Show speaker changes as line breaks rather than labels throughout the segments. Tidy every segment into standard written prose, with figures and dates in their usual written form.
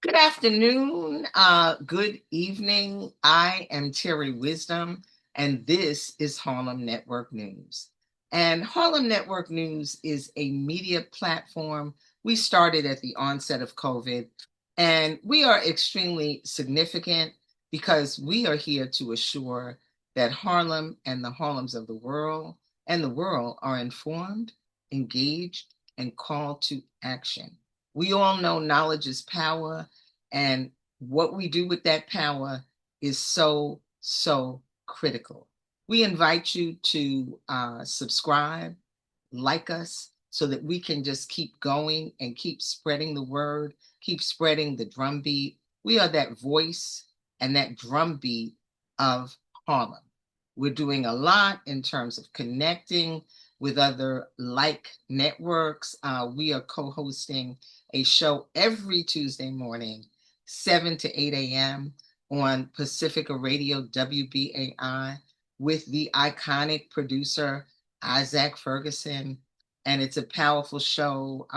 Good afternoon, good evening. I am Terri Wisdom, and this is Harlem Network News. And Harlem Network News is a media platform we started at the onset of COVID, and we are extremely significant because we are here to assure that Harlem and the Harlems of the world are informed, engaged, and called to action. We all know knowledge is power, and what we do with that power is so critical. We invite you to subscribe, like us, so that we can just keep going and keep spreading the word, keep spreading the drumbeat. We are that voice and that drumbeat of Harlem. We're doing a lot in terms of connecting with other like networks. We are co hosting a show every Tuesday morning, 7 to 8 a.m. on Pacifica Radio WBAI with the iconic producer Isaac Ferguson. And it's a powerful show.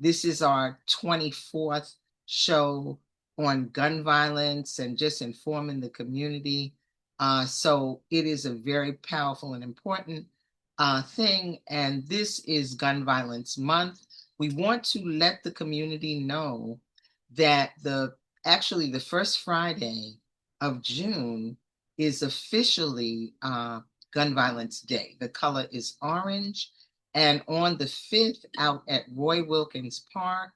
This is our 24th show on gun violence and just informing the community. So it is a very powerful and important thing. And this is Gun Violence Month. We want to let the community know that the first Friday of June is officially Gun Violence Day. The color is orange. And on the 5th, out at Roy Wilkins Park,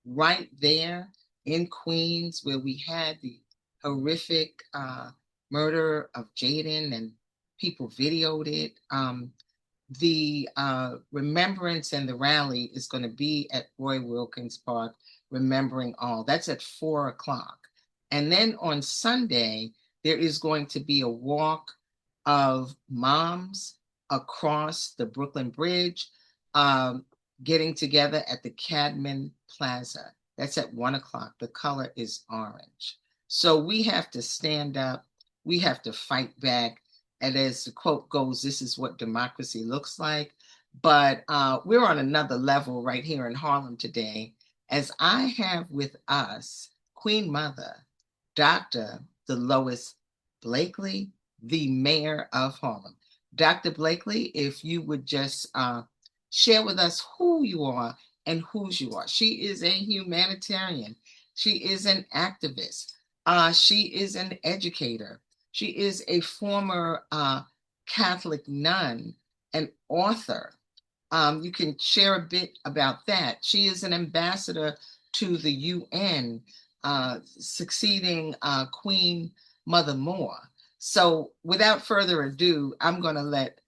right there in Queens, where we had the horrific murder of Jaden and people videoed it. The remembrance and the rally is going to be at Roy Wilkins Park, remembering all. That's at 4 o'clock. And then on Sunday, there is going to be a walk of moms across the Brooklyn Bridge, getting together at the Cadman Plaza. That's at 1 o'clock. The color is orange. So we have to stand up. We have to fight back. And as the quote goes, this is what democracy looks like. But we're on another level right here in Harlem today, as I have with us Queen Mother, Dr. Delois Blakely, the mayor of Harlem. Dr. Blakely, if you would just share with us who you are and whose you are. She is a humanitarian. She is an activist. She is an educator. She is a former Catholic nun, an author. You can share a bit about that. She is an ambassador to the UN, succeeding Queen Mother Moore. So without further ado, I'm going to let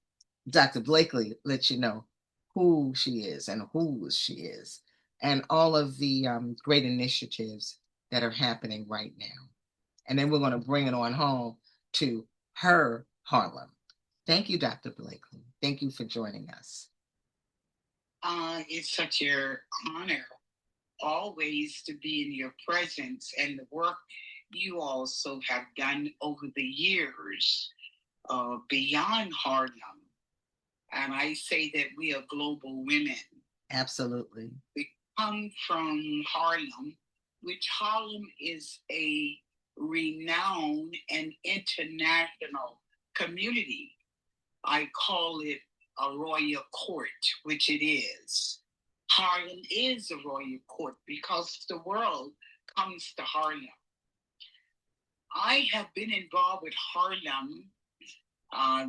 Dr. Blakely let you know who she is and whose she is, and all of the great initiatives that are happening right now. And then we're going to bring it on home to her Harlem. Thank you, Dr. Blakely. Thank you for joining us.
It's such an honor always to be in your presence and the work you also have done over the years beyond Harlem. And I say that we are global women.
Absolutely.
We come from Harlem, which Harlem is a renowned and international community. I call it a royal court, which it is. Harlem is a royal court because the world comes to Harlem. I have been involved with Harlem.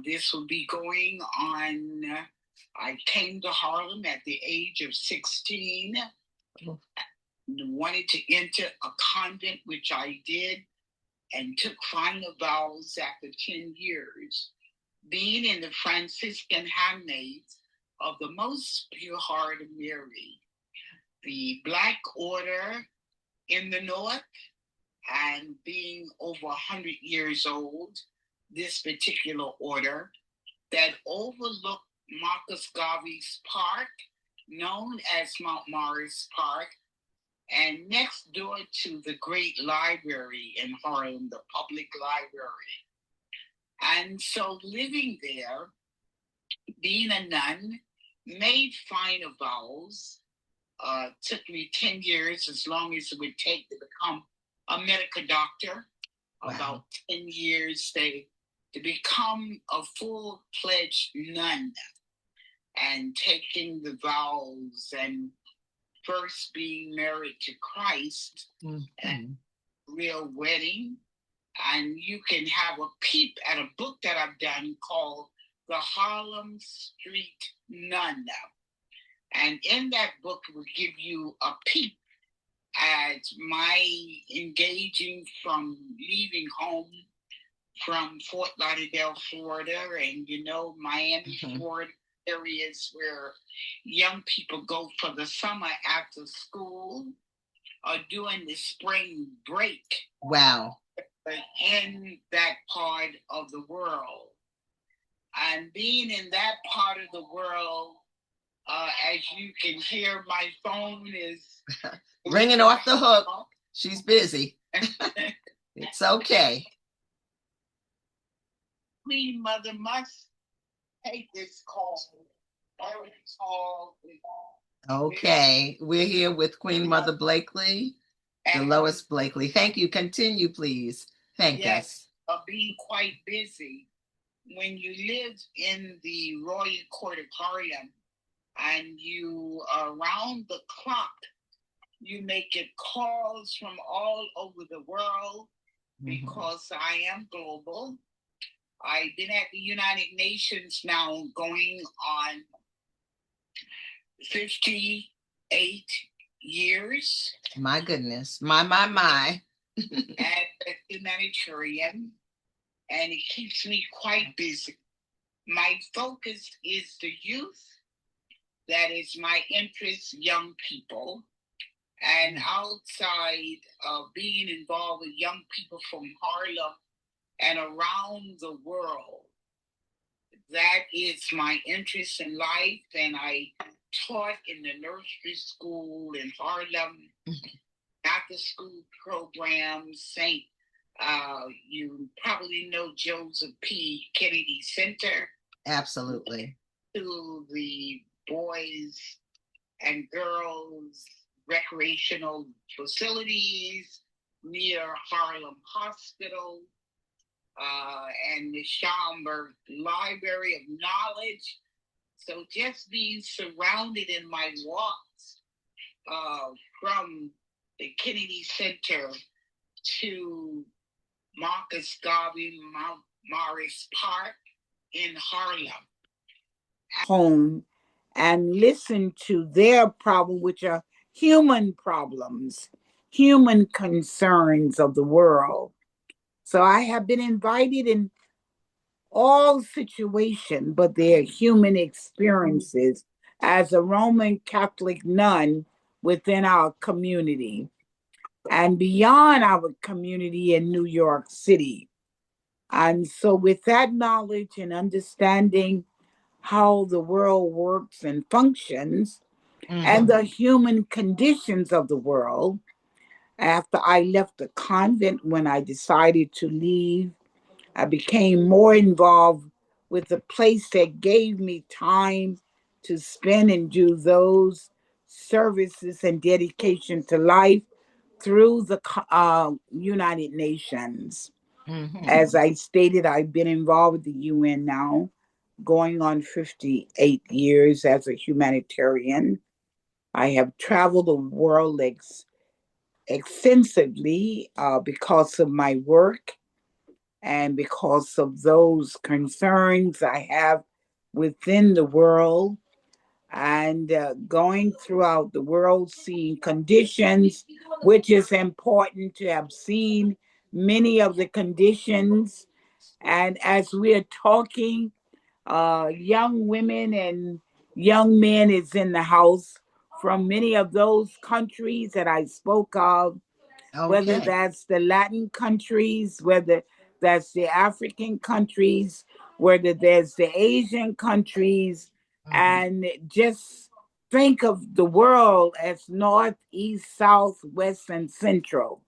This will be going on. I came to Harlem at the age of 16. Wanted to enter a convent, which I did, and took final vows after 10 years. Being in the Franciscan handmaids of the most pure heart of Mary, the Black Order in the North, and being over 100 years old, this particular order that overlooked Marcus Garvey's Park, known as Mount Morris Park, and next door to the great library in Harlem, the public library. And so living there, being a nun, made final vows Took me 10 years, as long as it would take to become a medical doctor. Wow. About 10 years to become a full-fledged nun and taking the vows and first being married to Christ and real wedding. And you can have a peep at a book that I've done called The Harlem Street Nun. And in that book, it will give you a peep at my engaging from leaving home from Fort Lauderdale, Florida, and Miami, Florida, areas where young people go for the summer after school or during the spring break.
Wow.
In that part of the world. And being in that part of the world, as you can hear, my phone is
ringing off the hook. She's busy. It's okay.
Queen Mother must take this call.
Okay, we're here with Queen Mother Blakely, Delois Blakely. Thank you. Continue, please. Thank us.
Being quite busy. When you live in the Royal Court of Harlem and you are around the clock, you may get calls from all over the world because I am global. I've been at the United Nations now going on 58 years.
My goodness. My.
As a humanitarian, and it keeps me quite busy. My focus is the youth. That is my interest, young people. And outside of being involved with young people from Harlem and around the world, that is my interest in life. And I taught in the nursery school in Harlem, after school programs, you probably know Joseph P. Kennedy Center.
Absolutely.
To the boys and girls recreational facilities near Harlem Hospital and the Schomburg Library of Knowledge. So just being surrounded in my walks from the Kennedy Center to Marcus Garvey Mount Morris Park in Harlem.
Home and listen to their problem, which are human problems, human concerns of the world. So I have been invited in all situations, but they're human experiences as a Roman Catholic nun within our community and beyond our community in New York City. And so with that knowledge and understanding how the world works and functions and the human conditions of the world, after I left the convent, when I decided to leave, I became more involved with the place that gave me time to spend and do those services and dedication to life through the United Nations. As I stated, I've been involved with the UN now, going on 58 years as a humanitarian. I have traveled the world extensively because of my work and because of those concerns I have within the world and going throughout the world, seeing conditions, which is important to have seen many of the conditions. And as we're talking, young women and young men is in the house from many of those countries that I spoke of, whether that's the Latin countries, whether that's the African countries, whether there's the Asian countries, and just think of the world as north, east, south, west, and central.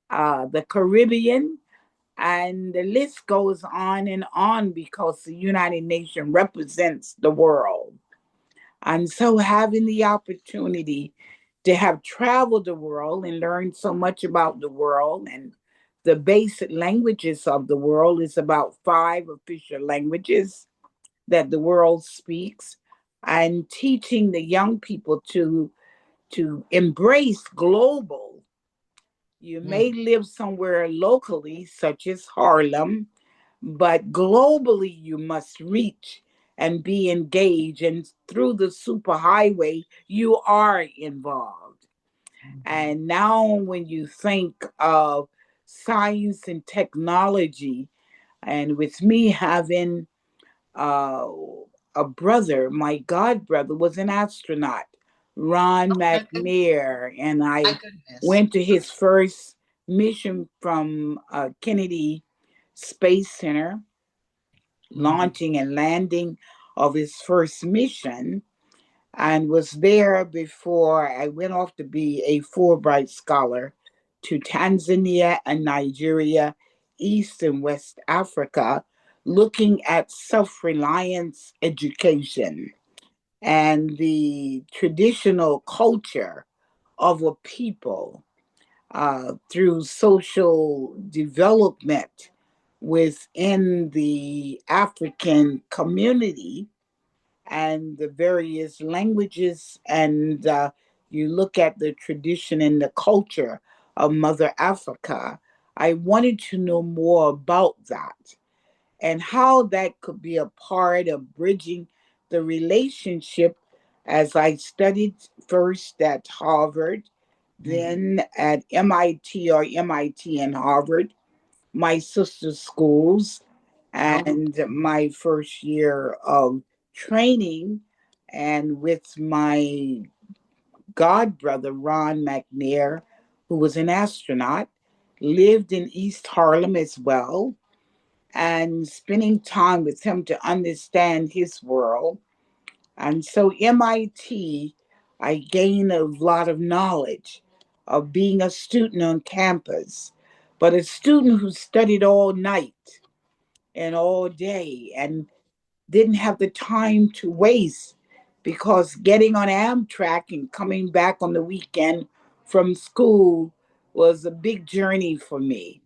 The Caribbean, and the list goes on and on because the United Nations represents the world. And so having the opportunity to have traveled the world and learned so much about the world and the basic languages of the world is about five official languages that the world speaks, and teaching the young people to embrace global. You may
Mm.
live somewhere locally, such as Harlem, but globally you must reach and be engaged. And through the superhighway, you are involved.
Mhm.
And now, when you think of science and technology, and with me having uh, a brother, my god brother was an astronaut, Ron
Oh my goodness.
McNair, and
My
I
goodness.
went to his first mission from Kennedy Space Center,
Mhm.
launching and landing of his first mission, and was there before I went off to be a Fulbright scholar to Tanzania and Nigeria, East and West Africa, looking at self reliance education and the traditional culture of a people through social development within the African community and the various languages, and you look at the tradition and the culture of Mother Africa. I wanted to know more about that and how that could be a part of bridging the relationship as I studied first at Harvard,
Mhm.
then at MIT or MIT and Harvard, my sister's schools,
Oh.
and my first year of training, and with my god brother, Ron McNair, who was an astronaut, lived in East Harlem as well, and spending time with him to understand his world. And so, MIT, I gained a lot of knowledge of being a student on campus, but a student who studied all night and all day and didn't have the time to waste, because getting on Amtrak and coming back on the weekend from school was a big journey for me.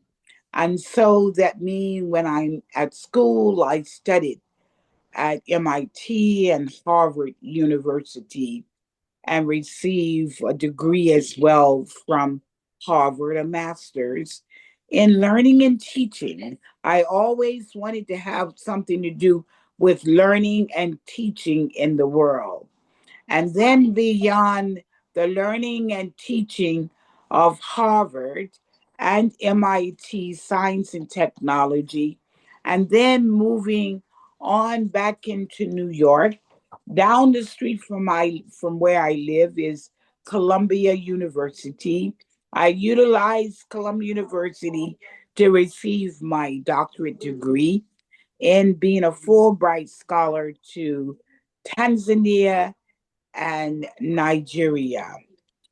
And so that means when I'm at school, I studied at MIT and Harvard University and receive a degree as well from Harvard, a master's in learning and teaching. I always wanted to have something to do with learning and teaching in the world. And then beyond the learning and teaching of Harvard and MIT Science and Technology, and then moving on back into New York. Down the street from where I live is Columbia University. I utilized Columbia University to receive my doctorate degree in being a Fulbright scholar to Tanzania and Nigeria,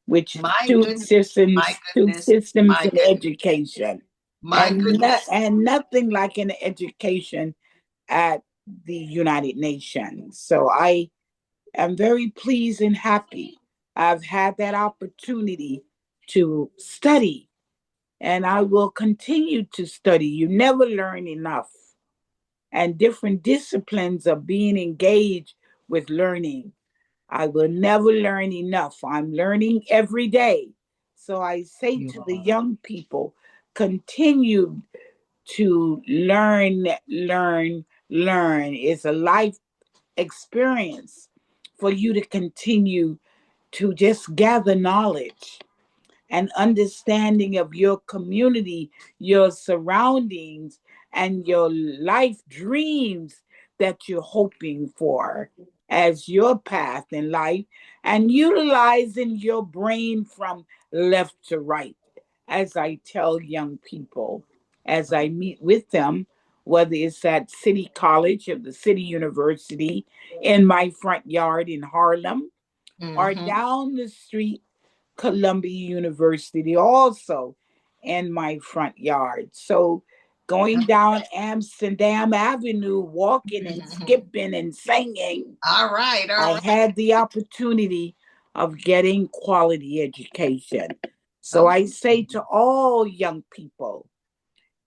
which
My
two
goodness. My
systems, two
goodness.
systems
My
in
goodness.
education,
My goodness.
and nothing like an education at the United Nations. So I am very pleased and happy. I've had that opportunity to study, and I will continue to study. You never learn enough, and different disciplines of being engaged with learning. I will never learn enough. I'm learning every day. So I say
You
to the
are.
young people, continue to learn. It's a life experience for you to continue to just gather knowledge and understanding of your community, your surroundings, and your life dreams that you're hoping for as your path in life, and utilizing your brain from left to right. As I tell young people, as I meet with them, whether it's at City College or the City University in my front yard in Harlem, or
Mm-hmm.
down the street Columbia University also in my front yard. So going down Amsterdam Avenue, walking and skipping and singing.
All right, all
I
right.
had the opportunity of getting quality education. So
Okay.
I say to all young people,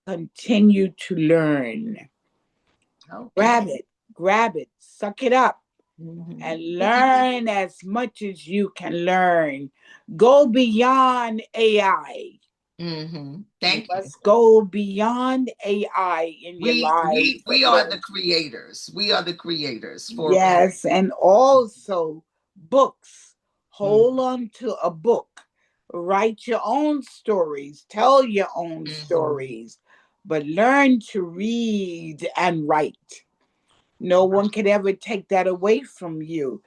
continue to learn.
Okay.
Grab it, suck it up, and learn as much as you can learn. Go beyond AI. You
Thank you.
must go beyond AI in your lives.
We are the creators. We are the creators for a reason.
Yes, and also books. Hold
Mhm.
on to a book. Write your own stories. Tell your own
Mhm.
stories. But learn to read and write. No one could ever take that away from you.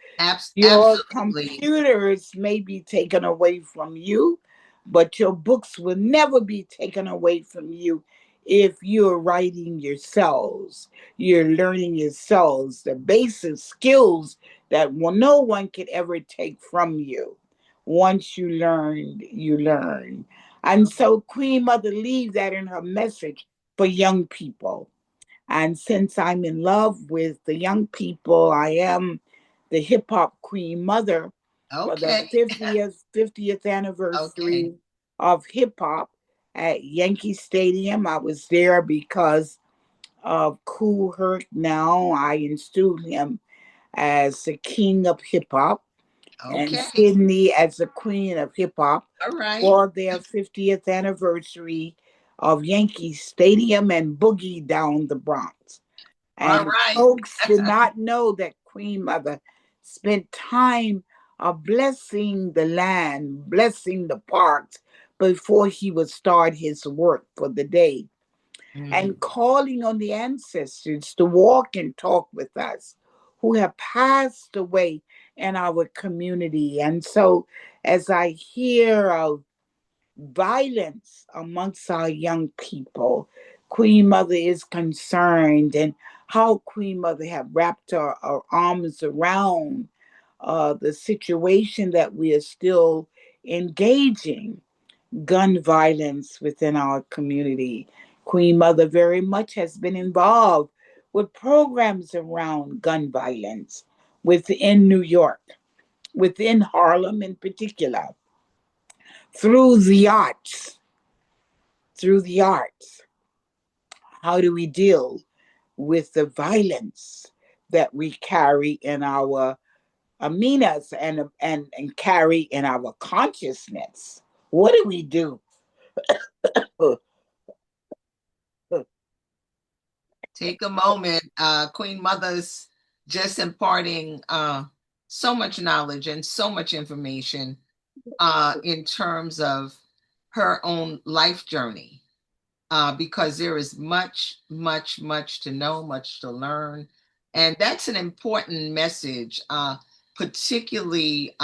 Your
Absolutely.
computers may be taken away from you, but your books will never be taken away from you if you're writing yourselves. You're learning yourselves the basic skills that no one could ever take from you. Once you learn, you learn. And so Queen Mother leaves that in her message for young people. And since I'm in love with the young people, I am the hip hop queen mother for the
Okay.
50th
Okay.
anniversary of hip hop at Yankee Stadium. I was there because of Kool Herc. Now I installed him as the king of hip hop and
Okay.
Sydney as the queen of hip hop
All right.
for their 50th anniversary of Yankee Stadium and Boogie down the Bronx.
All
And
right.
folks did not know that Queen Mother spent time blessing the land, blessing the parks before he would start his work for the day, and
Mhm.
calling on the ancestors to walk and talk with us who have passed away in our community. And so, as I hear of violence amongst our young people, Queen Mother is concerned, and how Queen Mother have wrapped her arms around the situation that we are still engaging gun violence within our community. Queen Mother very much has been involved with programs around gun violence within New York, within Harlem in particular, through the arts. Through the arts, how do we deal with the violence that we carry in our aminas and carry in our consciousness? What do we do?
Take a moment. Queen Mother's just imparting so much knowledge and so much information in terms of her own life journey, because there is much, much, much to know, much to learn. And that's an important message, particularly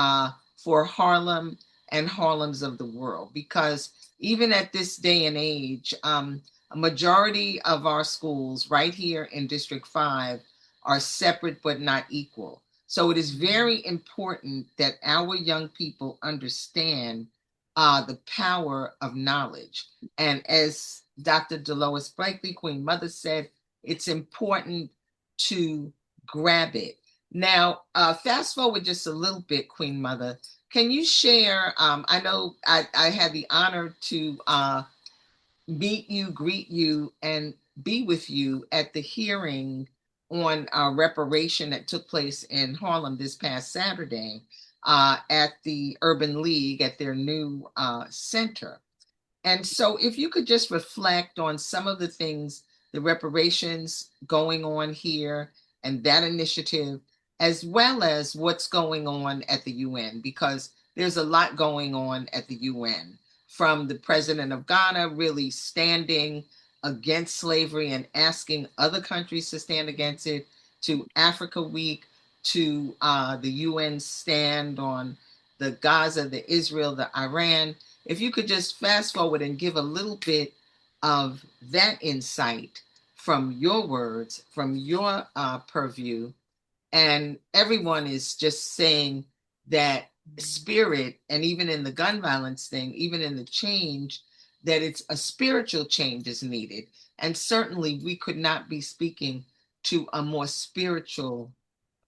for Harlem and Harlems of the world, because even at this day and age, a majority of our schools right here in District 5 are separate but not equal. So it is very important that our young people understand the power of knowledge. And as Dr. Delois Blakely, Queen Mother, said, it's important to grab it. Now, fast forward just a little bit, Queen Mother. Can you share? I know I had the honor to meet you, greet you, and be with you at the hearing on reparation that took place in Harlem this past Saturday at the Urban League at their new center. And so, if you could just reflect on some of the things, the reparations going on here and that initiative, as well as what's going on at the UN, because there's a lot going on at the UN, from the president of Ghana really standing against slavery and asking other countries to stand against it, to Africa Week, to the UN stand on the Gaza, the Israel, the Iran. If you could just fast forward and give a little bit of that insight from your words, from your purview, and everyone is just saying that spirit, and even in the gun violence thing, even in the change that it's a spiritual change is needed. And certainly we could not be speaking to a more spiritual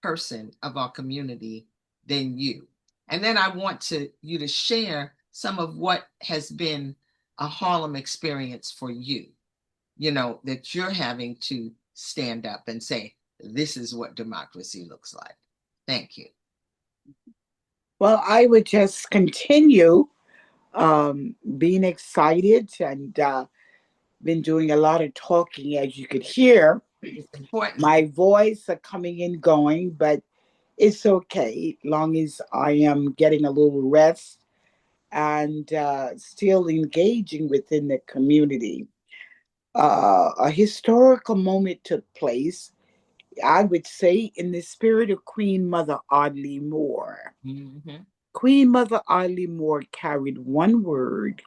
person of our community than you. And then I want to you to share some of what has been a Harlem experience for you, that you're having to stand up and say, this is what democracy looks like. Thank you.
Well, I would just continue being excited and been doing a lot of talking, as you could hear.
It's important.
My voice are coming and going, but it's okay, long as I am getting a little rest and still engaging within the community. A historical moment took place, I would say, in the spirit of Queen Mother Audley Moore.
Mm-hmm.
Queen Mother Audley Moore carried one word.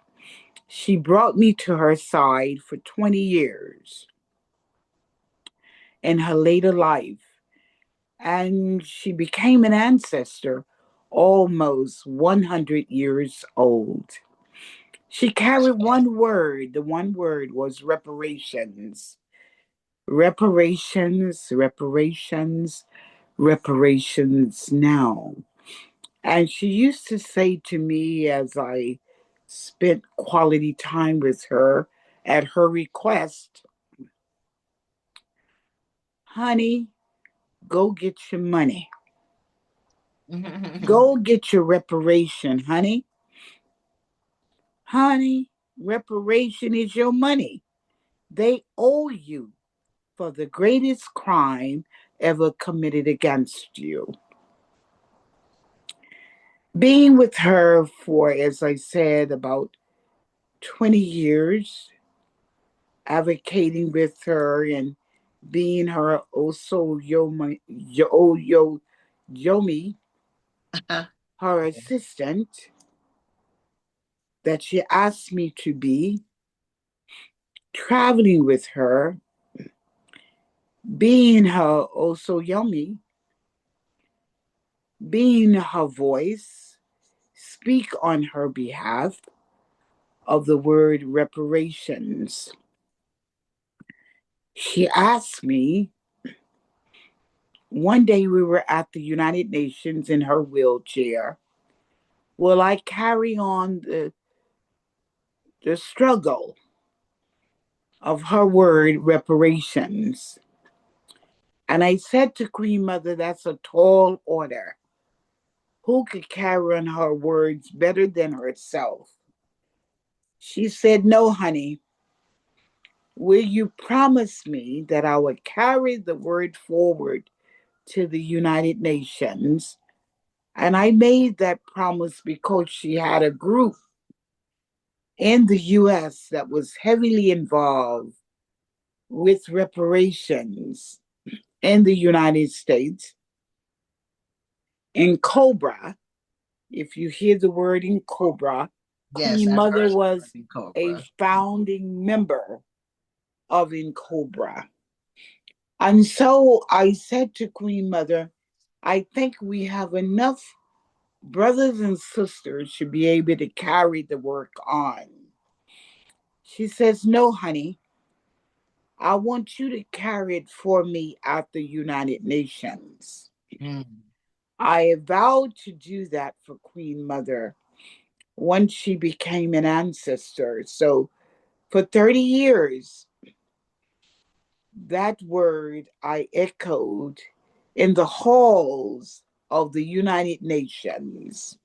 She brought me to her side for 20 years in her later life, and she became an ancestor almost 100 years old. She carried one word. The one word was reparations. Reparations, reparations, reparations now. And she used to say to me as I spent quality time with her at her request, honey, go get your money. Go get your reparation, honey. Honey, reparation is your money. They owe you for the greatest crime ever committed against you. Being with her for, as I said, about 20 years, advocating with her and being her also yomi, her assistant that she asked me to be, traveling with her, being her also yomi, being her voice, speak on her behalf of the word reparations. She asked me, one day we were at the United Nations in her wheelchair, will I carry on the struggle of her word reparations? And I said to Queen Mother, that's a tall order. Who could carry on her words better than herself? She said, no, honey. Will you promise me that I would carry the word forward to the United Nations? And I made that promise because she had a group in the US that was heavily involved with reparations in the United States. In Cobra, if you hear the word in Cobra,
Yes,
Queen
I've
Mother
heard
was
of
a
Cobra.
founding member of In Cobra. And so I said to Queen Mother, I think we have enough brothers and sisters to be able to carry the work on. She says, no, honey, I want you to carry it for me at the United Nations.
Mm.
I vowed to do that for Queen Mother once she became an ancestor. So for 30 years, that word I echoed in the halls of the United Nations.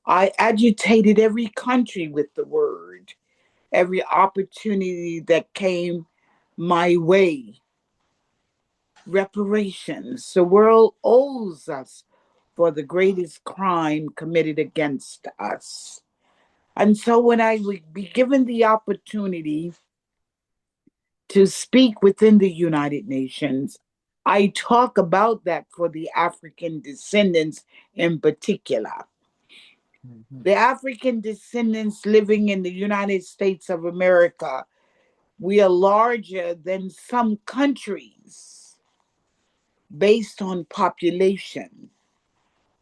I agitated every country with the word, every opportunity that came my way. Reparations. The world owes us for the greatest crime committed against us. And so when I would be given the opportunity to speak within the United Nations, I talk about that for the African descendants in particular.
Mhm.
The African descendants living in the United States of America, we are larger than some countries based on population.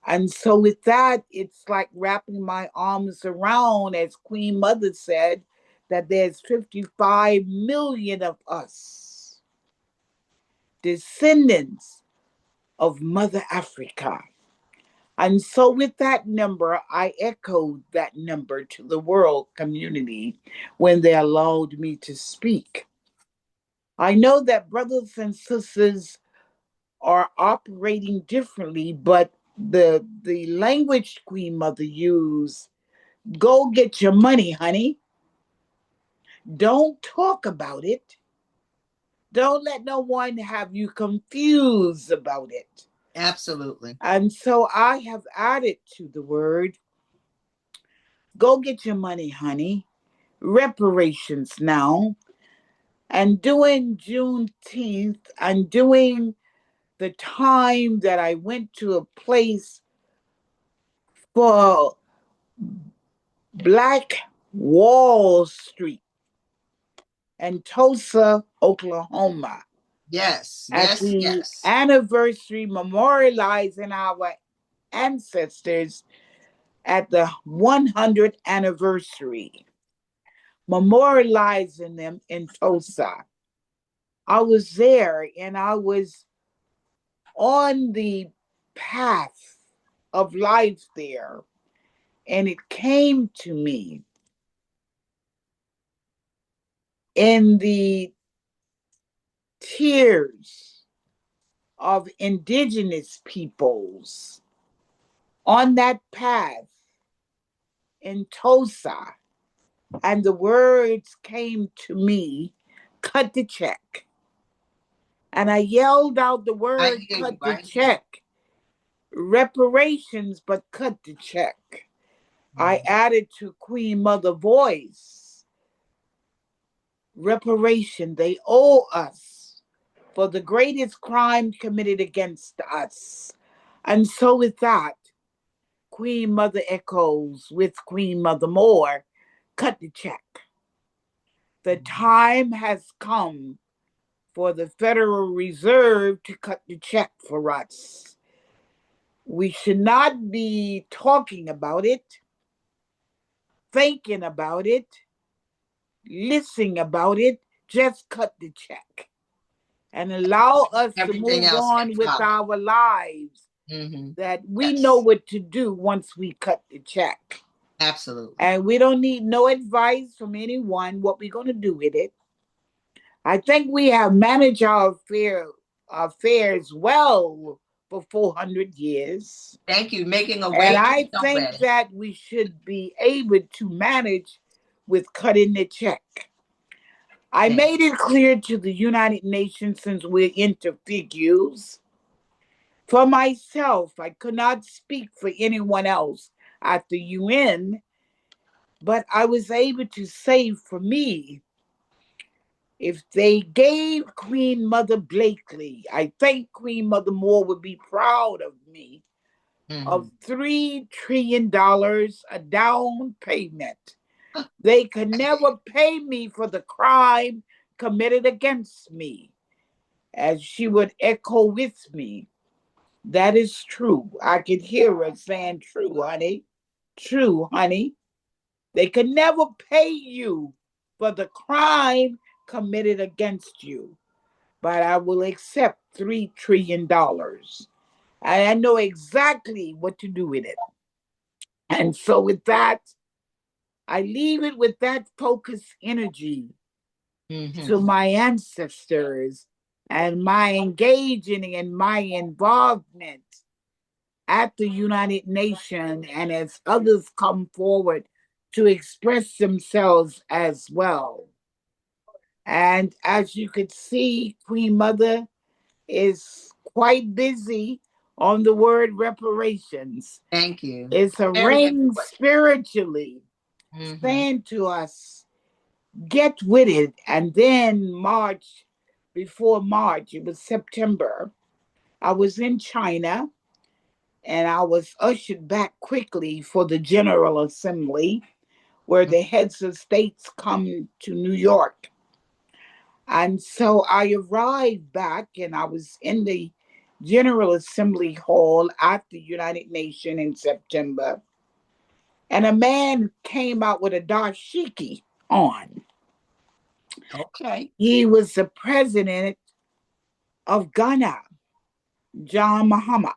And so, with that, it's like wrapping my arms around, as Queen Mother said, that there's 55 million of us, descendants of Mother Africa. And so, with that number, I echoed that number to the world community when they allowed me to speak. I know that brothers and sisters are operating differently, but the language Queen Mother used, go get your money, honey. Don't talk about it. Don't let no one have you confused about it.
Absolutely.
And so I have added to the word, go get your money, honey. Reparations now. And doing Juneteenth and doing the time that I went to a place for Black Wall Street in Tulsa, Oklahoma,
Yes,
at
yes,
the
yes.
anniversary memorializing our ancestors at the 100th anniversary, memorializing them in Tulsa. I was there and I was on the path of life there, and it came to me in the tears of indigenous peoples on that path in Tulsa. And the words came to me, cut the check. And I yelled out the
I
word,
hear you.
cut the
I hear you.
check. Reparations, but cut the check. I
Mhm.
added to Queen Mother voice, reparation, they owe us for the greatest crime committed against us. And so with that, Queen Mother echoes with Queen Mother Moore, cut the check. The time has come for the Federal Reserve to cut the check for us. We should not be talking about it, thinking about it, listening about it. Just cut the check and allow us to
Everything
move
else can
on with
follow.
our lives,
Hmm.
that we know
Yes,
what to do once we cut the check.
absolutely.
And we don't need no advice from anyone what we're going to do with it. I think we have managed our affairs well for 400 years.
Thank you. Making a
And
way to
I
no
think
way.
that we should be able to manage with cutting the check. I
Thank
made it clear to the United Nations, since we're into figures. For myself, I could not speak for anyone else at the UN, but I was able to say for me, if they gave Queen Mother Blakely, I think Queen Mother Moore would be proud of me,
you. Hmm.
of $3 trillion a down payment. They could never pay me for the crime committed against me. As she would echo with me, that is true. I could hear her saying, true, honey. True, honey. They could never pay you for the crime committed against you, but I will accept $3 trillion. And I know exactly what to do with it. And so, with that, I leave it with that focused energy
Hmm.
to my ancestors and my engaging and my involvement at the United Nations, and as others come forward to express themselves as well. And as you could see, Queen Mother is quite busy on the word reparations.
Thank you.
It's a
Very
ring
important.
spiritually
Hmm.
saying to us, get with it. And then March, before March, it was September, I was in China and I was ushered back quickly for the General Assembly, where the heads of states come to New York. And so I arrived back and I was in the General Assembly Hall at the United Nations in September. And a man came out with a dashiki. on.
Okay.
He was the president of Ghana, John Mahama.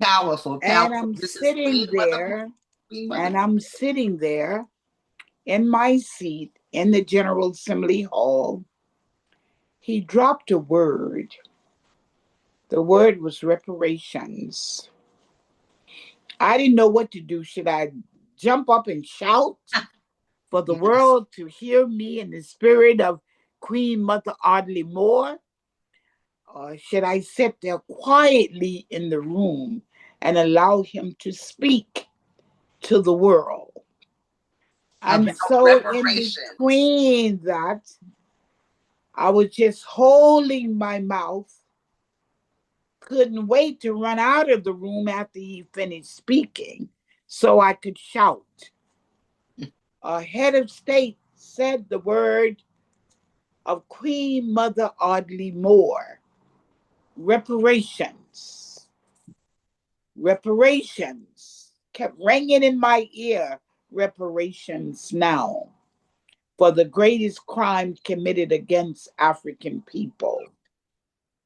Powerful,
And
powerful.
I'm
This is
sitting there,
Queen Mother.
and I'm sitting there in my seat in the General Assembly Hall. He dropped a word. The word was reparations. I didn't know what to do. Should I jump up and shout for the
Yes.
world to hear me in the spirit of Queen Mother Audley Moore? Or should I sit there quietly in the room and allow him to speak to the world? And
About
so, in
reparations.
between that, I was just holding my mouth, couldn't wait to run out of the room after he finished speaking so I could shout. A head of state said the word of Queen Mother Audley Moore: reparations. Reparations kept ringing in my ear. Reparations now for the greatest crimes committed against African people.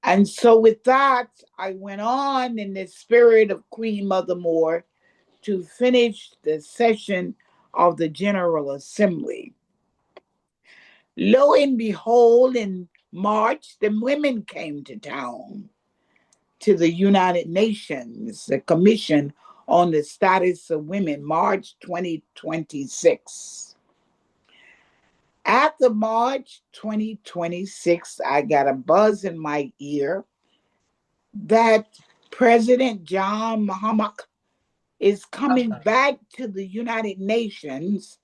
And so, with that, I went on in the spirit of Queen Mother Moore to finish the session of the General Assembly. Lo and behold, in March, the women came to town, to the United Nations, the Commission on the Status of Women, March 2026. After March 2026, I got a buzz in my ear that President John Mahama is coming back to the United Nations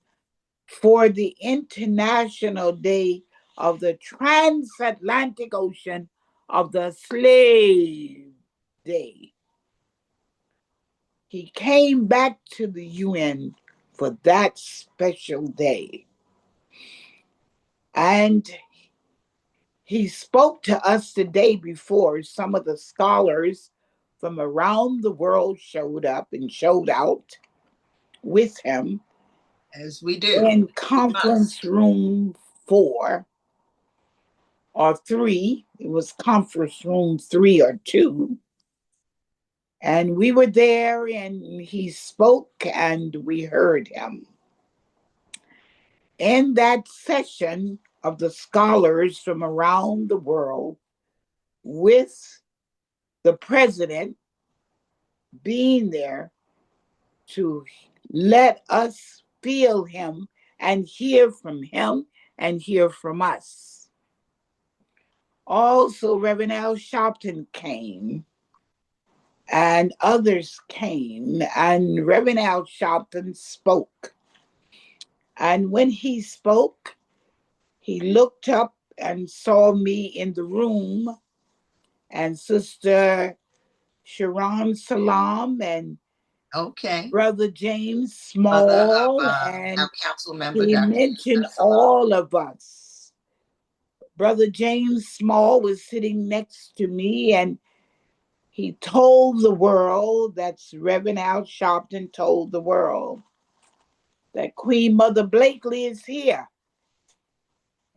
for the International Day of the Transatlantic Ocean of the Slave Day. He came back to the UN for that special day. And he spoke to us the day before. Some of the scholars from around the world showed up and showed out with him
As we do.
in
We must.
conference room 4 or 3. It was conference room 3 or 2. And we were there and he spoke and we heard him. In that session of the scholars from around the world, with the president being there to let us feel him and hear from him and hear from us. Also, Reverend Al Sharpton came and others came, and Reverend Al Sharpton spoke. And when he spoke, he looked up and saw me in the room, and Sister Sharon Salam and
Okay.
Brother James
Mother of
Small,
our
and
council member,
he
Dr.
mentioned
Salam.
all of us. Brother James Small was sitting next to me, and he told the world, that's Reverend Al Sharpton told the world, that Queen Mother Blakely is here.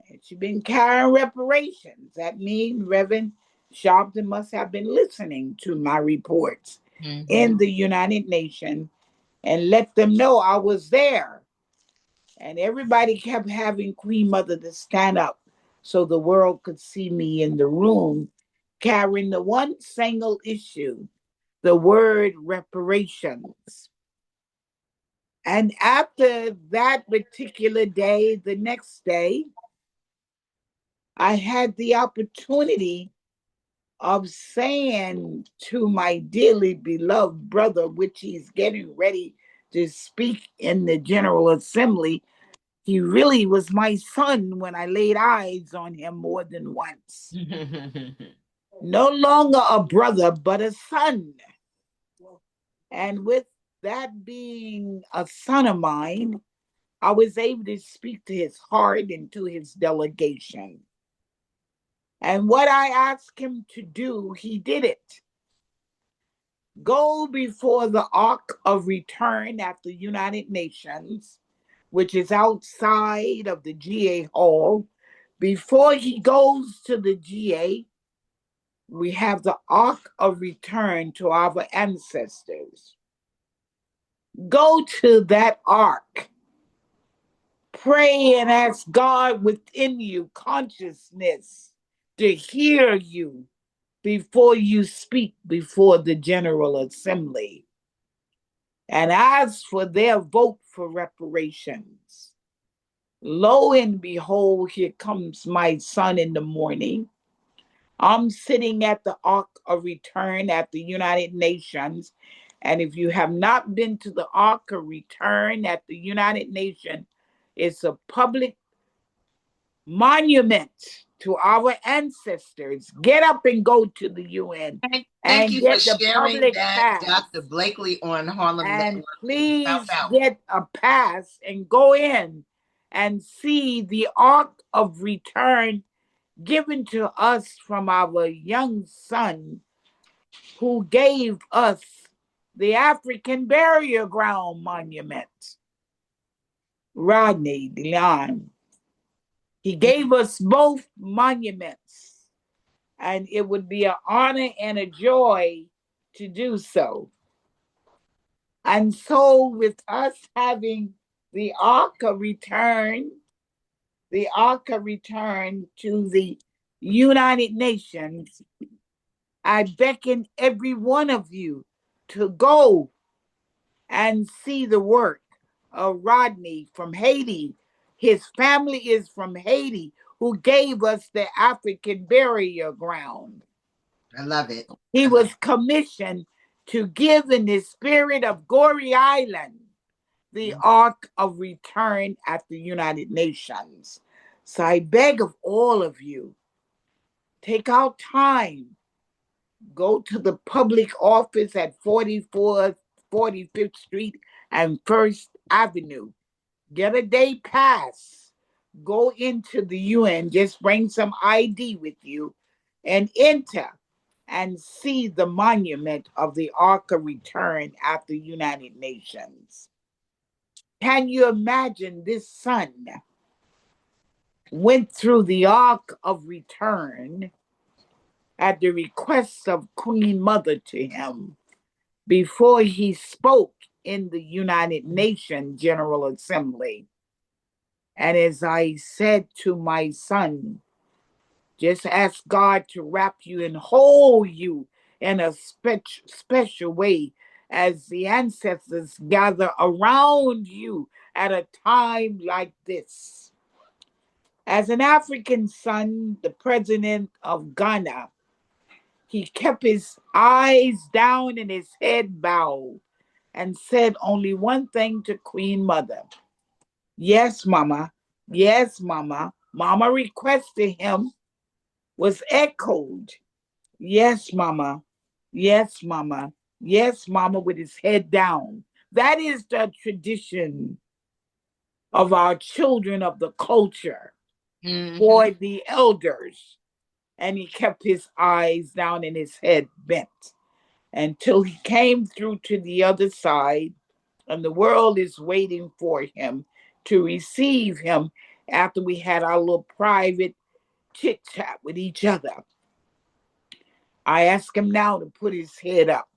And she's been carrying reparations. That means Reverend Sharpton must have been listening to my reports
Mm-hmm.
in the United Nations and let them know I was there. And everybody kept having Queen Mother to stand up so the world could see me in the room carrying the one single issue, the word reparations. And after that particular day, the next day, I had the opportunity of saying to my dearly beloved brother, which he's getting ready to speak in the General Assembly. He really was my son when I laid eyes on him more than once. No longer a brother, but a son. And with that being a son of mine, I was able to speak to his heart and to his delegation. And what I asked him to do, he did it. Go before the Ark of Return at the United Nations which is outside of the GA hall. Before he goes to the GA, we have the Ark of Return to our ancestors. Go to that Ark. Pray and ask God within you consciousness to hear you before you speak before the General Assembly. And ask for their vote for reparations. Lo and behold, here comes my son in the morning. I'm sitting at the Ark of Return at the United Nations. And if you have not been to the Ark of Return at the United Nations, it's a public monument to our ancestors. Get up and go to the UN
Thank
and
you for
get the
sharing
public
that,
pass.
Dr. Blakely, on Harlem
And
Network.
please get a pass and go in and see the Ark of Return given to us from our young son who gave us the African Burial Ground Monument, Rodney Leon. He gave us both monuments, and it would be an honor and a joy to do so. And so, with us having the Ark of Return, the Ark of Return to the United Nations, I beckon every one of you to go and see the work of Rodney from Haiti. His family is from Haiti, who gave us the African burial ground.
I love it.
He was commissioned to give in the spirit of Goree Island the Ark of Return at the United Nations. So I beg of all of you, take out time, go to the public office at 44th, 45th Street and 1st Avenue. Get a day pass. Go into the UN, just bring some ID with you and enter and see the monument of the Ark of Return at the United Nations. Can you imagine this son went through the Ark of Return at the request of Queen Mother to him before he spoke in the United Nations General Assembly? And as I said to my son, just ask God to wrap you and hold you in a special way as the ancestors gather around you at a time like this. As an African son, the president of Ghana, he kept his eyes down and his head bowed and said only one thing to Queen Mother. Yes, Mama. Yes, Mama. Mama requested him was echoed. Yes, Mama. Yes, Mama. Yes, Mama, with his head down. That is the tradition of our children of the culture for the elders. And he kept his eyes down and his head bent until he came through to the other side, and the world is waiting for him to receive him after we had our little private chit chat with each other. I asked him now to put his head up.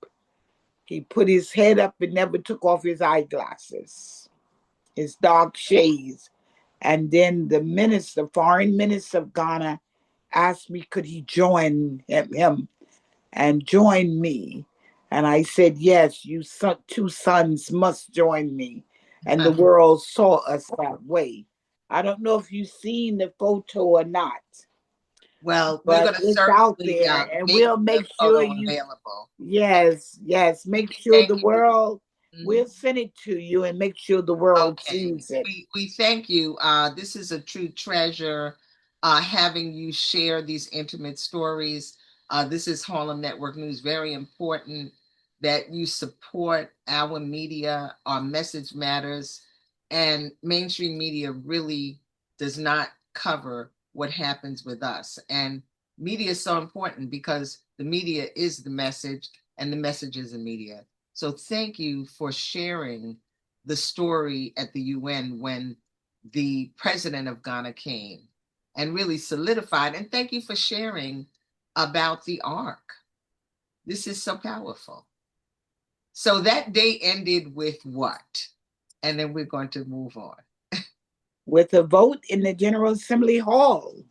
He put his head up and never took off his eyeglasses, his dark shades. And then the minister, foreign minister of Ghana, asked me could he join him and join me. And I said, yes, you two sons must join me. And the world saw us that way. I don't know if you've seen the photo or not.
Well, we're
But
going to
it's out
certainly
there, and
make
we'll make
the
sure
photo
you.
available.
Yes. Make sure
Thank
the
you.
world. We'll send it to you and make sure the world
Okay.
sees it.
We thank you. This is a true treasure, having you share these intimate stories. This is Harlem Network News. Very important that you support our media. Our message matters, and mainstream media really does not cover what happens with us. And media is so important because the media is the message, and the message is the media. So thank you for sharing the story at the UN when the president of Ghana came and really solidified. And thank you for sharing about the Ark. This is so powerful. So that day ended with what? And then we're going to move on.
With a vote in the General Assembly Hall.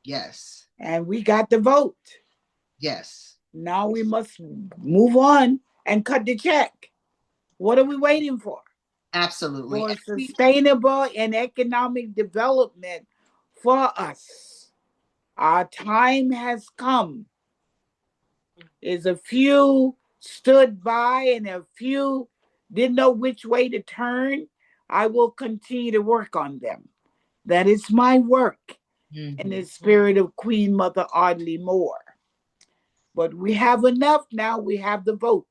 Yes.
And we got the vote.
Yes.
Now we must move on and cut the check. What are we waiting for?
Absolutely.
For sustainable and economic development for us. Our time has come. There's a few stood by and a few didn't know which way to turn. I will continue to work on them. That is my work in the spirit of Queen Mother Audley Moore. But we have enough now. We have the vote.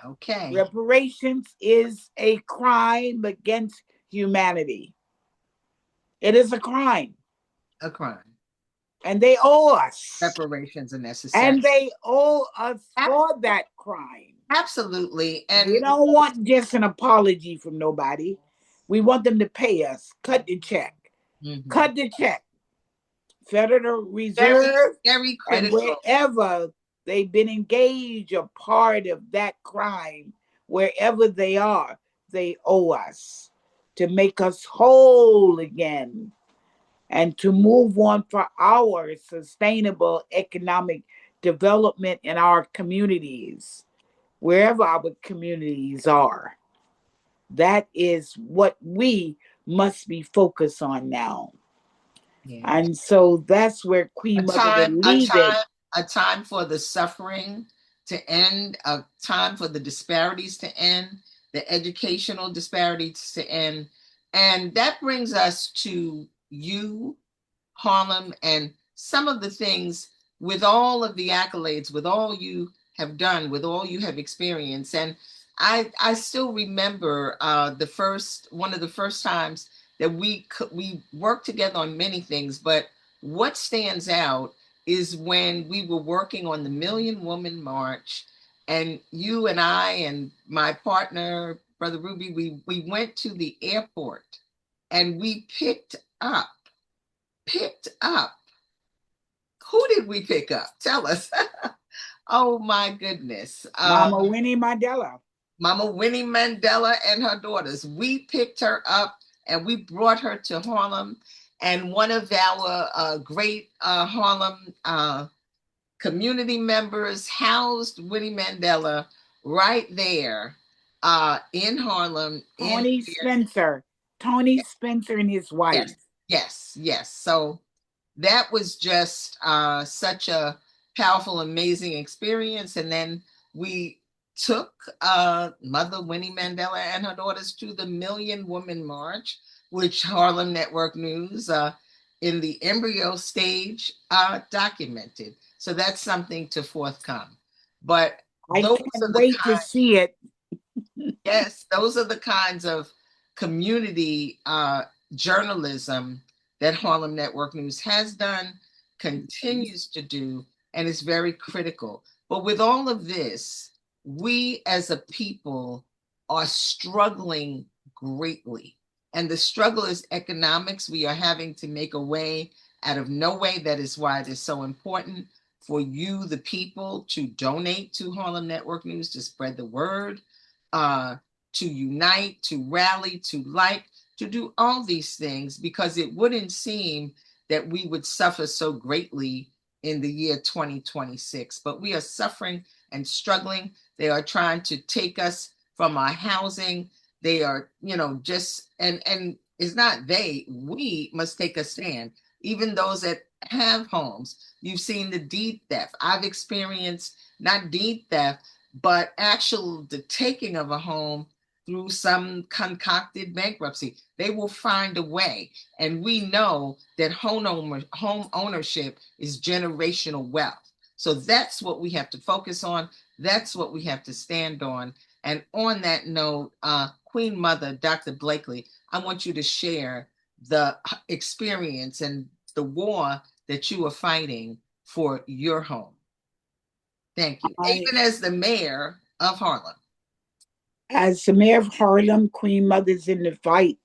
Okay.
Reparations is a crime against humanity. It is a crime.
A crime.
And they owe us.
Reparations are necessary.
And they owe us for that crime.
Absolutely. And
we don't want just an apology from nobody. We want them to pay us. Cut the check. Cut the check. Federal Reserve,
very critical.
And wherever they've been engaged a part of that crime, wherever they are, they owe us to make us whole again and to move on for our sustainable economic development in our communities, wherever our communities are. That is what we must be focused on now. Yeah. And so that's where Queen Mother will leave it.
A time for the suffering to end, a time for the disparities to end, the educational disparities to end. And that brings us to you, Harlem, and some of the things with all of the accolades, with all you have done, with all you have experienced. And I still remember one of the first times that we worked together on many things, but what stands out is when we were working on the Million Woman March, and you and I and my partner, Brother Ruby, we went to the airport and we picked up. Who did we pick up? Tell us. Oh my goodness.
Mama Winnie Mandela.
Mama Winnie Mandela and her daughters. We picked her up and we brought her to Harlem. And one of our great Harlem community members housed Winnie Mandela right there in Harlem.
Tony Spencer and his wife.
Yes. So that was just such a powerful, amazing experience. And then we took Mother Winnie Mandela and her daughters to the Million Woman March, which Harlem Network News in the embryo stage documented. So that's something to forthcome. But
I can't wait to see it.
Yes, those are the kinds of community journalism that Harlem Network News has done, continues to do, and is very critical. But with all of this, we as a people are struggling greatly. And the struggle is economics. We are having to make a way out of no way. That is why it is so important for you, the people, to donate to Harlem Network News, to spread the word, to unite, to rally, to do all these things, because it wouldn't seem that we would suffer so greatly in the year 2026. But we are suffering and struggling. They are trying to take us from our housing. They are, just, and it's not they, we must take a stand. Even those that have homes, you've seen the deed theft. I've experienced not deed theft, but the taking of a home through some concocted bankruptcy. They will find a way. And we know that home ownership is generational wealth. So that's what we have to focus on. That's what we have to stand on. And on that note, Queen Mother, Dr. Blakely, I want you to share the experience and the war that you are fighting for your home. Thank you. Even as the mayor of Harlem.
As the mayor of Harlem, Queen Mother's in the fight,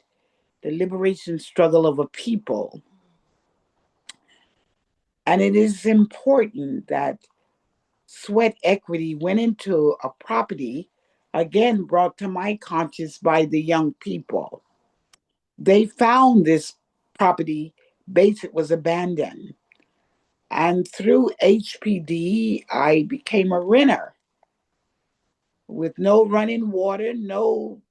the liberation struggle of a people. And it is important that sweat equity went into a property, again, brought to my conscience by the young people. They found this property, basic was abandoned. And through HPD, I became a renter with no running water, no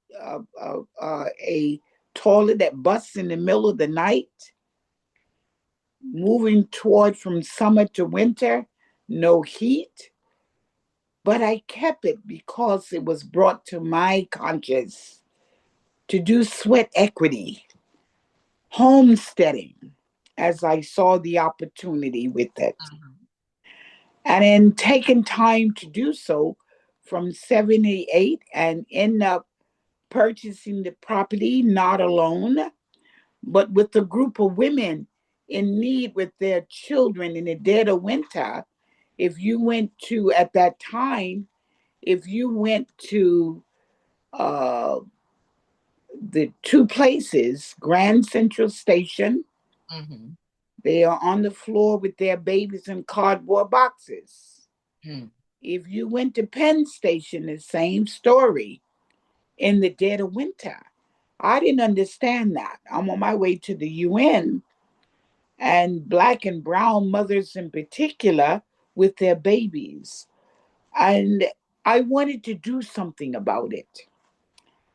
a toilet that busts in the middle of the night, moving toward from summer to winter, no heat. But I kept it because it was brought to my conscience to do sweat equity, homesteading, as I saw the opportunity with it. And in taking time to do so from 78 and end up purchasing the property, not alone, but with a group of women in need with their children in the dead of winter. If you went to, at that time, if you went to uh, the two places, Grand Central Station,
Mm-hmm.
they are on the floor with their babies in cardboard boxes.
Mm.
If you went to Penn Station, the same story in the dead of winter. I didn't understand that. I'm on my way to the UN, and black and brown mothers in particular with their babies. And I wanted to do something about it.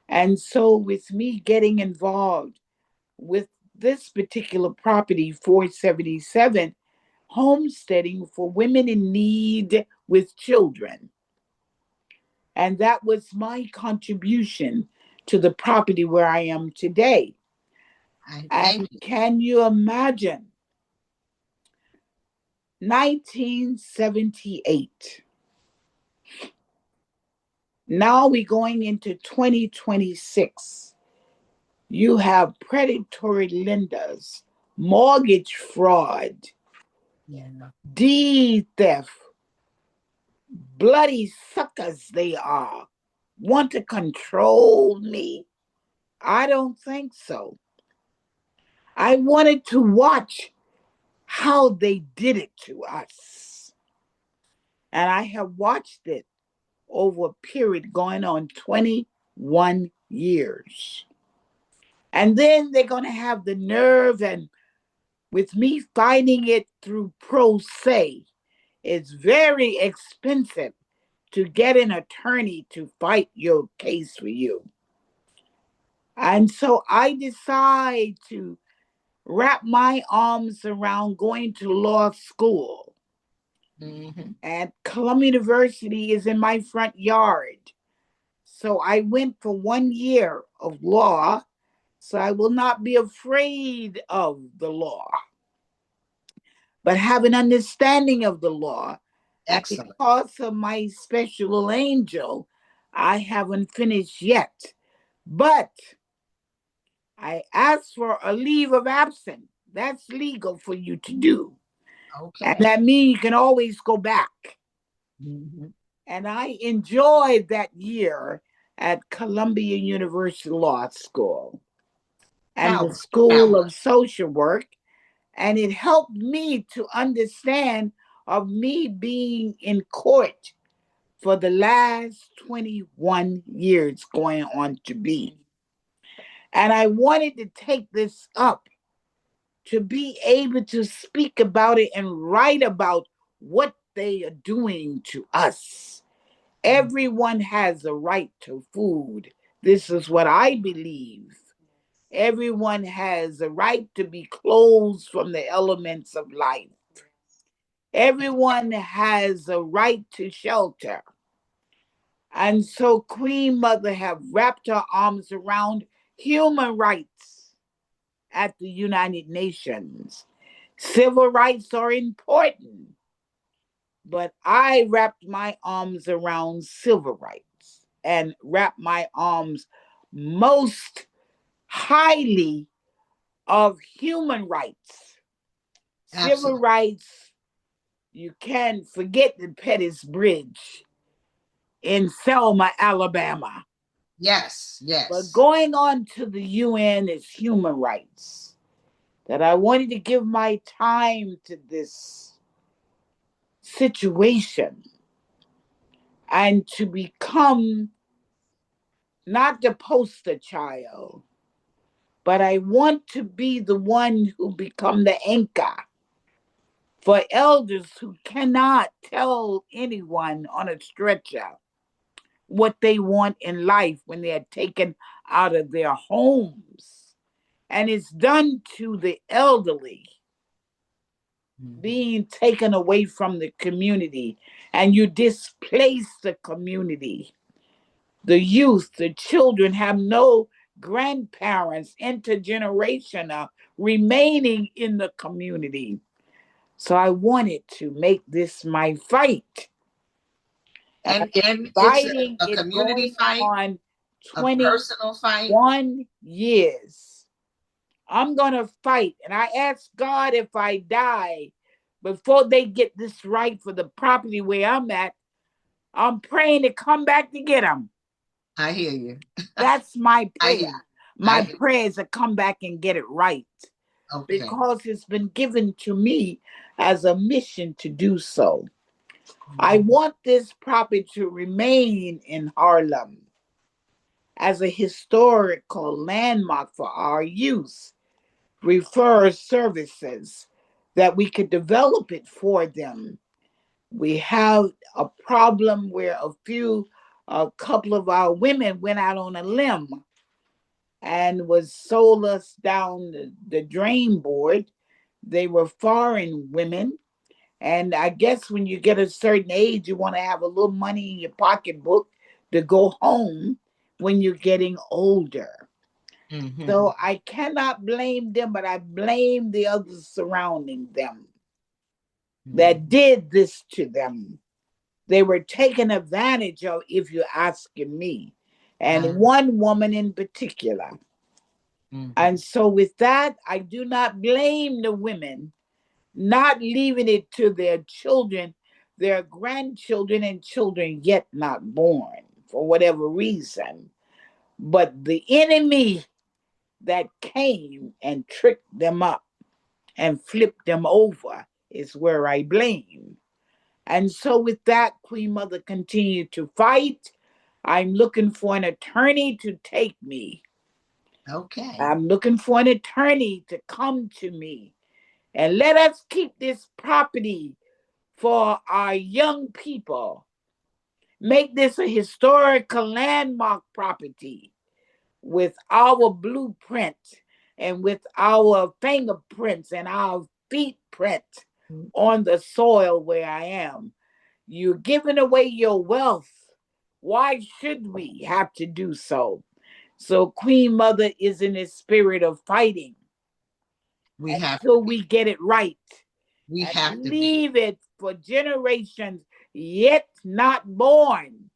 And so, with me getting involved with this particular property, 477, homesteading for women in need with children. And that was my contribution to the property where I am today.
I thank
And
you.
can you imagine 1978? Now we're going into 2026. You have predatory lenders, mortgage fraud,
Yeah.
deed theft, bloody suckers they are. Want to control me? I don't think so. I wanted to watch how they did it to us. And I have watched it over a period going on 21 years. And then they're going to have the nerve, and with me fighting it through pro se, it's very expensive to get an attorney to fight your case for you. And so I decide to wrap my arms around going to law school.
Mm-hmm.
And Columbia University is in my front yard. So I went for 1 year of law, so I will not be afraid of the law, but have an understanding of the law. And
Excellent.
because of my special angel, I haven't finished yet. But I asked for a leave of absence. That's legal for you to do. And
Okay.
that means you can always go back.
Mm-hmm.
And I enjoyed that year at Columbia University Law School and the
Power.
School
Power.
of Social Work. And it helped me to understand of me being in court for the last 21 years going on to be. And I wanted to take this up to be able to speak about it and write about what they are doing to us. Everyone has a right to food. This is what I believe. Everyone has a right to be clothed from the elements of life. Everyone has a right to shelter. And so Queen Mother have wrapped her arms around human rights at the United Nations. Civil rights are important, but I wrapped my arms around civil rights and wrapped my arms most highly of human rights. Civil
Absolutely.
rights, you can't forget the Pettus Bridge in Selma, Alabama.
Yes,
But
yes.
going on to the UN is human rights. That I wanted to give my time to this situation and to become not the poster child, but I want to be the one who become the anchor for elders who cannot tell anyone on a stretcher what they want in life when they're taken out of their homes. And it's done to the elderly,
Mhm.
being taken away from the community, and you displace the community. The youth, the children have no grandparents, intergenerational remaining in the community. So I wanted to make this my fight. And I've been
And it's
fighting
a
it
community
going
fight,
on
a personal fight.
21 years. I'm going to fight. And I ask God, if I die before they get this right for the property where I'm at, I'm praying to come back to get them.
I hear you.
That's my
I hear
prayer.
you. I
My
hear you.
prayer is to come back and get it right
Okay.
because it's been given to me as a mission to do so. I
Mhm.
want this property to remain in Harlem as a historical landmark for our youth, refer services, that we could develop it for them. We have a problem where a couple of our women went out on a limb and was sold us down the drain board. They were foreign women. And I guess when you get a certain age, you want to have a little money in your pocketbook to go home when you're getting older.
Mhm.
So I cannot blame them, but I blame the others surrounding them that
Mhm.
did this to them. They were taken advantage of, if you're asking me, and
Uh,
one woman in particular. And
mhm.
so, with that, I do not blame the women not leaving it to their children, their grandchildren, and children yet not born for whatever reason. But the enemy that came and tricked them up and flipped them over is where I blame. And so, with that, Queen Mother continued to fight. I'm looking for an attorney to take me.
Okay.
I'm looking for an attorney to come to me and let us keep this property for our young people. Make this a historical landmark property with our blueprint and with our fingerprints and our feet print on the soil where I am. You're giving away your wealth. Why should we have to do so? So, Queen Mother is in a spirit of fighting
We have to
until
be.
we get it right
We
and
have to be.
leave it for generations yet not born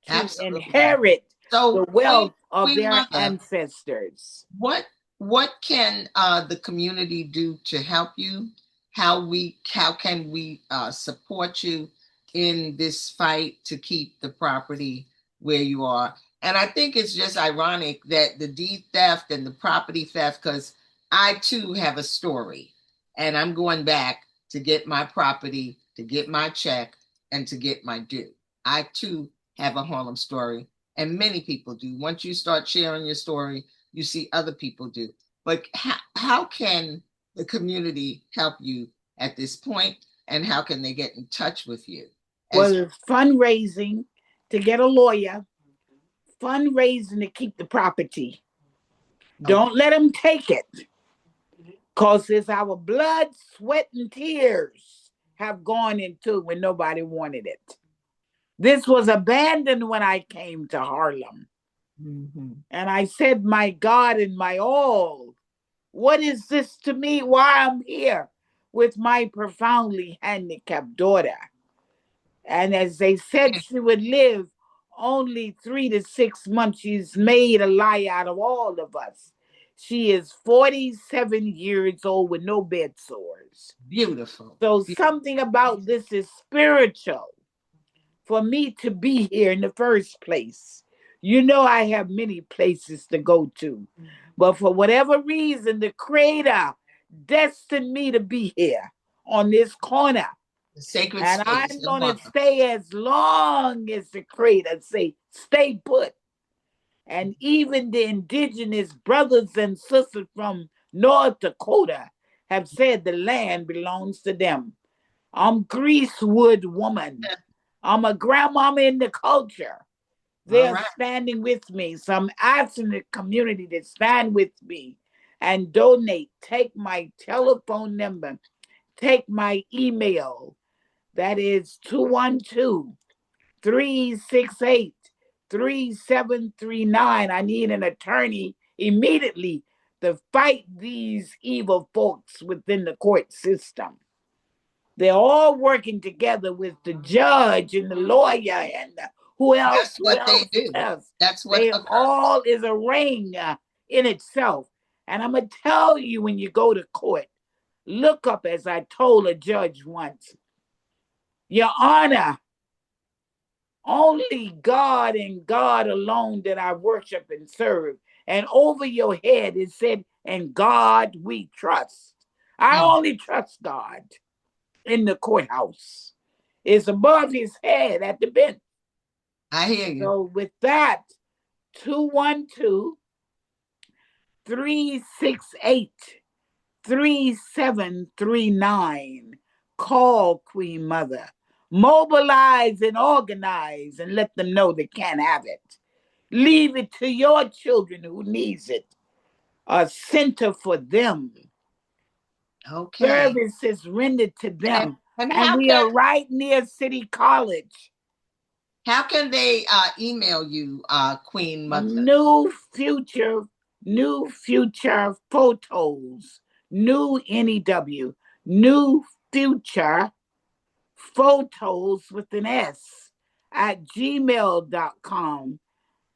to
Absolutely.
inherit the
So,
wealth of
Queen
their
Mother,
ancestors.
what what can the community do to help you? How can we support you in this fight to keep the property where you are? And I think it's just ironic that the deed theft and the property theft, because I too have a story, and I'm going back to get my property, to get my check, and to get my due. I too have a Harlem story, and many people do. Once you start sharing your story, you see other people do. But how can the community help you at this point, and how can they get in touch with you? As
Was fundraising to get a lawyer, fundraising to keep the property.
okay,
Don't let them take it, because it's our blood, sweat, and tears have gone into when nobody wanted it. This was abandoned when I came to Harlem.
mhm.
And I said, my God and my all, what is this to me? Why I'm here with my profoundly handicapped daughter? And as they said, she would live only 3 to 6 months. She's made a lie out of all of us. She is 47 years old with no bed sores.
Beautiful.
So something about this is spiritual for me to be here in the first place, You know, I have many places to go to, but for whatever reason, the Creator destined me to be here on this corner.
The sacred
And
space
I'm
of
going to
mother.
stay as long as the Creator say, stay put. And even the indigenous brothers and sisters from North Dakota have said the land belongs to them. I'm Greasewood woman. I'm a grandmama in the culture.
All
They're
right.
standing with me. So I'm asking the community to stand with me and donate. Take my telephone number. Take my email. That is 212-368-3739. I need an attorney immediately to fight these evil folks within the court system. They're all working together with the judge and the lawyer and who else,
That's
who
what they
else, who
do.
else.
That's what
They
occurs.
all is a ring in itself. And I'm going to tell you when you go to court, look up, as I told a judge once, Your Honor, only God and God alone that I worship and serve. And over your head it said, "In God we trust." I
Mm,
only trust God in the courthouse. It's above his head at the bench.
I hear you.
So with that, 212-368-3739. Call Queen Mother. Mobilize and organize and let them know they can't have it. Leave it to your children who needs it. A center for them.
Okay.
Services rendered to
And,
them.
and
And we are right near City College.
how can they email you, Queen Mother?
New future, new future photos. New NEW. New future photos with an S at gmail.com.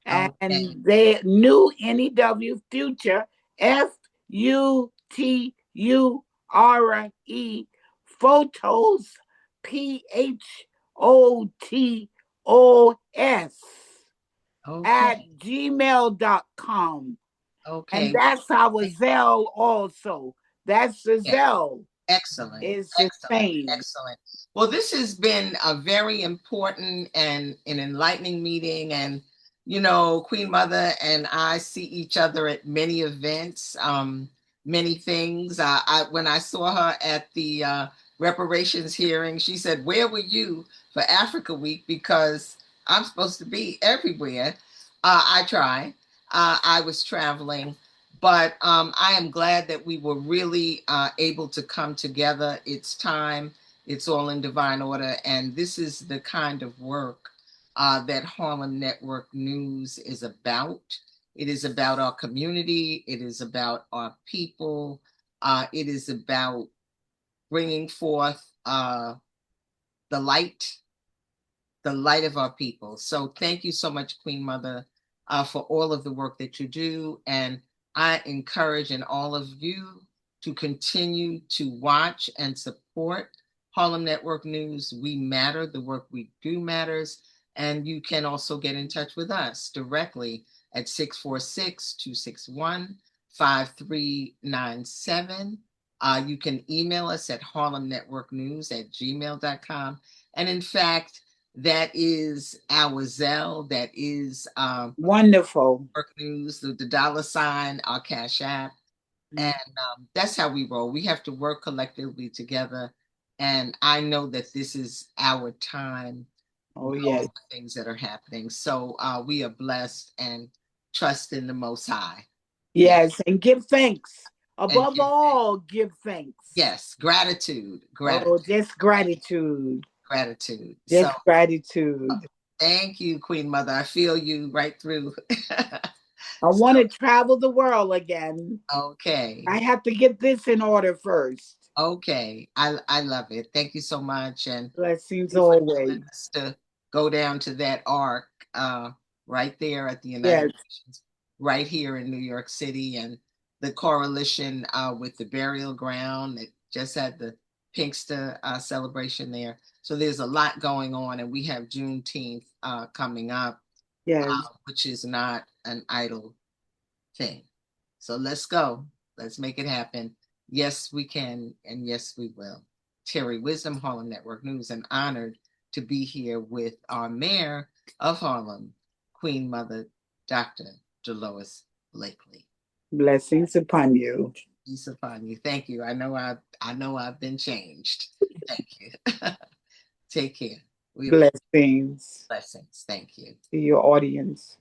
Okay.
And they new NEW future FUTURE photos PHOTOS
Okay.
at gmail.com. And
Okay.
that's our Zelle also. That's the
Okay.
Zelle.
Excellent.
It's the
Excellent.
same.
Excellent. Well, this has been a very important and an enlightening meeting. And, Queen Mother and I see each other at many events, many things. When I saw her at the reparations hearing, she said, "Where were you for Africa Week?" Because I'm supposed to be everywhere. I try. I was traveling. But I am glad that we were really able to come together. It's time. It's all in divine order. And this is the kind of work that Harlem Network News is about. It is about our community. It is about our people. It is about bringing forth the light the light of our people. So thank you so much, Queen Mother, for all of the work that you do. And I encourage and all of you to continue to watch and support Harlem Network News. We matter. The work we do matters. And you can also get in touch with us directly at 646-261-5397. You can email us at harlemnetworknews@gmail.com. And in fact, that is our Zelle. That is
Wonderful.
Work News, the dollar sign, our Cash App. And that's how we roll. We have to work collectively together. And I know that this is our time
Oh,
with all
yes.
the things that are happening. So we are blessed and trust in the Most High. Yes.
Yes. And give thanks.
And
Above
give thanks.
all, give thanks.
Yes. Gratitude.
Oh,
Gratitude.
just gratitude.
Gratitude. So
Just gratitude.
thank you, Queen Mother. I feel you right through.
I
So,
want to travel the world again.
okay.
I have to get this in order first.
Okay. I love it. Thank you so much. And
Blessings
thank you for telling
always.
us to go down to that arc right there at the United
Yes.
Nations, right here in New York City, and the correlation with the burial ground that just had the Pinkster celebration there. So there's a lot going on, and we have Juneteenth coming up.
Yes.
which is not an idle thing. So let's go. Let's make it happen. Yes, we can, and yes, we will. Terri Wisdom, Harlem Network News, and honored to be here with our mayor of Harlem, Queen Mother, Dr. Delois Blakely.
Blessings upon you.
Peace upon you. Thank you. I know I've been changed. Thank you. Take care. We
Blessings
blessings. Thank you.
to your audience.